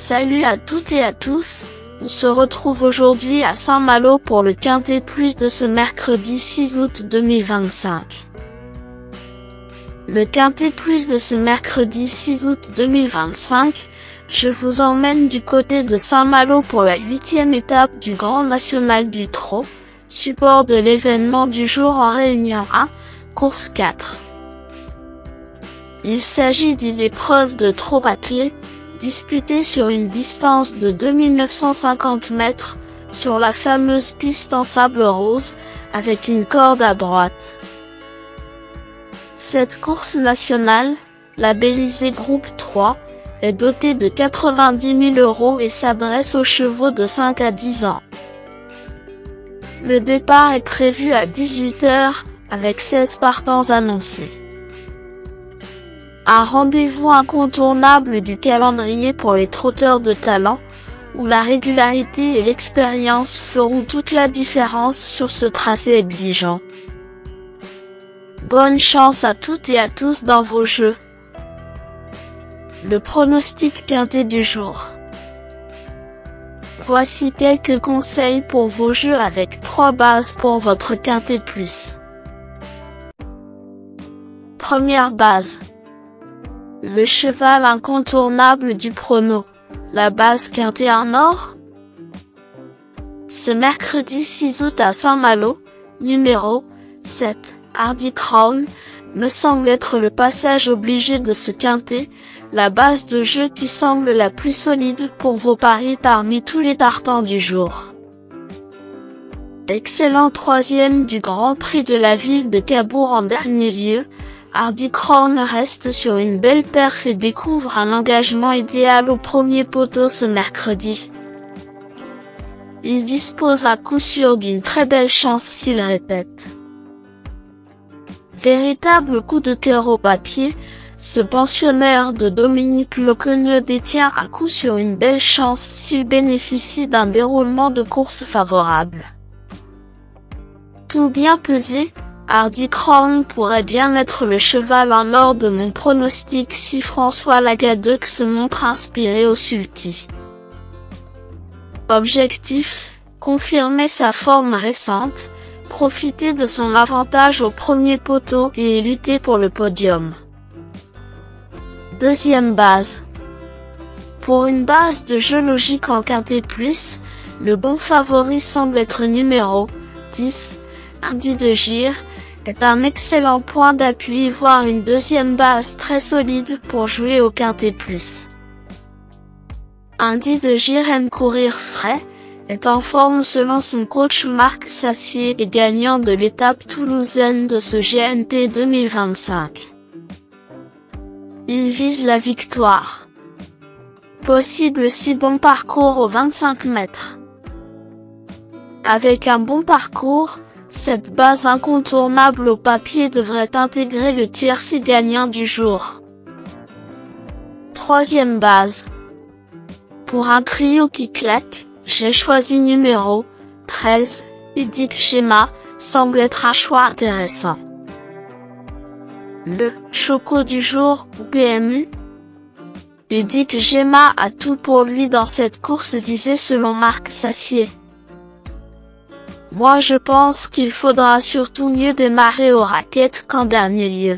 Salut à toutes et à tous, on se retrouve aujourd'hui à Saint-Malo pour le Quintet Plus de ce mercredi 6 août 2025. Le Quintet Plus de ce mercredi 6 août 2025, je vous emmène du côté de Saint-Malo pour la 8e étape du Grand National du Trot, support de l'événement du jour en Réunion 1, course 4. Il s'agit d'une épreuve de trot attelé, disputée sur une distance de 2950 mètres, sur la fameuse piste en sable rose, avec une corde à droite. Cette course nationale, labellisée Groupe 3, est dotée de 90 000 € et s'adresse aux chevaux de 5 à 10 ans. Le départ est prévu à 18 h, avec 16 partants annoncés. Un rendez-vous incontournable du calendrier pour les trotteurs de talent, où la régularité et l'expérience feront toute la différence sur ce tracé exigeant. Bonne chance à toutes et à tous dans vos jeux. Le pronostic quintet du jour. Voici quelques conseils pour vos jeux avec 3 bases pour votre quintet plus. Première base. Le cheval incontournable du prono, la base quintet en or. Ce mercredi 6 août à Saint-Malo, numéro 7, Hardy Crown, me semble être le passage obligé de ce quintet, la base de jeu qui semble la plus solide pour vos paris parmi tous les partants du jour. Excellent troisième du Grand Prix de la ville de Cabourg en dernier lieu, Hardy Crown reste sur une belle perf et découvre un engagement idéal au premier poteau ce mercredi. Il dispose à coup sûr d'une très belle chance s'il répète. Véritable coup de cœur au papier, ce pensionnaire de Dominique Locogneux détient à coup sûr une belle chance s'il bénéficie d'un déroulement de course favorable. Tout bien pesé, Hardy Crown pourrait bien être le cheval en or de mon pronostic si François Lagadec se montre inspiré au sulky. Objectif, confirmer sa forme récente, profiter de son avantage au premier poteau et lutter pour le podium. Deuxième base. Pour une base de jeu logique en quintet plus, le bon favori semble être numéro 10, Indy de Gire, est un excellent point d'appui voire une deuxième base très solide pour jouer au quintet plus. Indy de Gire aime courir frais, est en forme selon son coach Marc Sassier et gagnant de l'étape toulousaine de ce GNT 2025. Il vise la victoire. Possible si bon parcours aux 25 mètres. Avec un bon parcours, cette base incontournable au papier devrait intégrer le tiercé gagnant du jour. Troisième base. Pour un trio qui claque, j'ai choisi numéro 13, Ludic Gemma, semble être un choix intéressant. Le choco du jour ou PMU. Ludic Gemma a tout pour lui dans cette course visée selon Marc Sassier. Moi je pense qu'il faudra surtout mieux démarrer aux raquettes qu'en dernier lieu.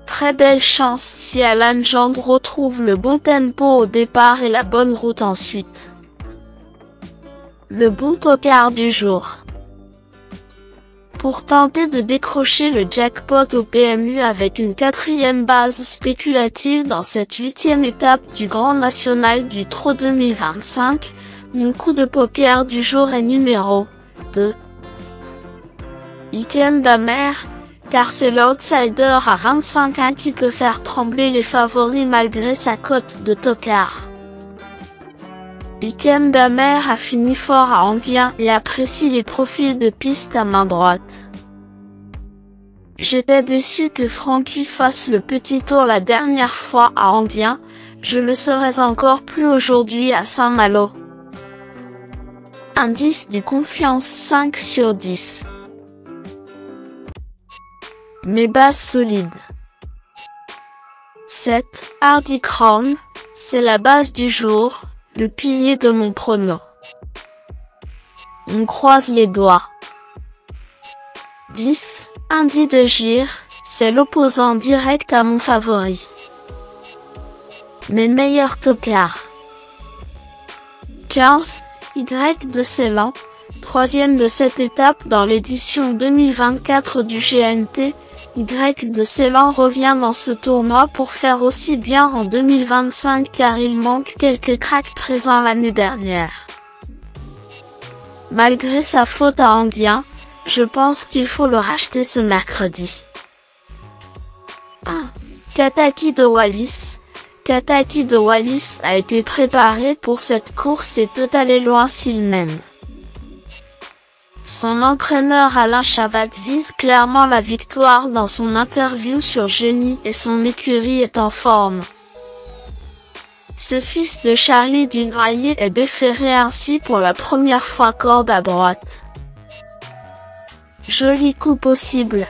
Très belle chance si Alan Gendreau trouve le bon tempo au départ et la bonne route ensuite. Le bon tocard du jour. Pour tenter de décrocher le jackpot au PMU avec une 4e base spéculative dans cette 8e étape du Grand National du Trot 2025, mon coup de poker du jour est numéro 2. Ikem Damer, car c'est l'outsider à 25 qui peut faire trembler les favoris malgré sa cote de tocard. Ikem Damer a fini fort à Enghien et apprécie les profils de piste à main droite. J'étais déçu que Francky fasse le petit tour la dernière fois à Enghien, je le serais encore plus aujourd'hui à Saint-Malo. Indice de confiance 5 sur 10. Mes bases solides. 7. Hardy Crown, C'est la base du jour, le pilier de mon prono. On croise les doigts. 10. Indy de Gir, c'est l'opposant direct à mon favori. Mes meilleurs tocards. 15. Y de Ceylan, troisième de cette étape dans l'édition 2024 du GNT. Y de Ceylan revient dans ce tournoi pour faire aussi bien en 2025 car il manque quelques cracks présents l'année dernière. Malgré sa faute à Anguien, je pense qu'il faut le racheter ce mercredi. 1. Kataki de Wallis. Kataki de Wallis a été préparé pour cette course et peut aller loin s'il mène. Son entraîneur Alain Chabat vise clairement la victoire dans son interview sur Génie et son écurie est en forme. Ce fils de Charlie Dunoyer est déféré ainsi pour la première fois corde à droite. Joli coup possible.